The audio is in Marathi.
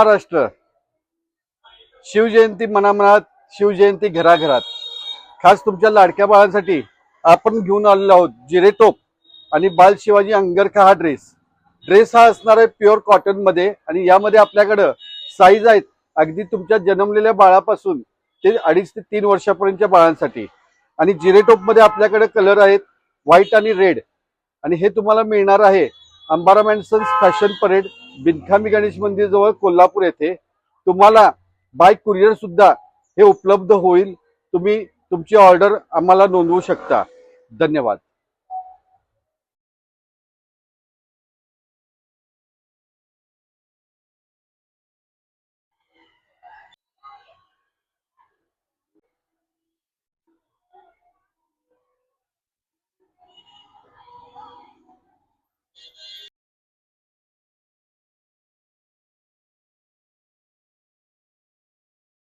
महाराष्ट्र, शिवजयंती मनामनात, शिवजयंती घराघरात. खास तुमच्या लाडक्या बाळांसाठी आपण घेऊन आलेलो आहोत जिरेटोप आणि बाल शिवाजी अंगरखा हा ड्रेस हा असणार आहे प्युअर कॉटन मध्ये. आणि यामध्ये आपल्याकडं साईज आहेत अगदी तुमच्या जन्मलेल्या बाळापासून ते 2.5 ते 3 वर्षापर्यंतच्या बाळांसाठी. आणि जिरेटोप मध्ये आपल्याकडे कलर आहेत व्हाईट आणि रेड. आणि हे तुम्हाला मिळणार आहे Ambara and sons fashion parade, Binkhambi Ganesh Mandir जवळ, कोल्हापूर येथे. तुम्हाला बाय कुरिअर सुद्धा हे उपलब्ध होईल. तुम्ही तुमची ऑर्डर आम्हाला नोंदवू शकता. धन्यवाद.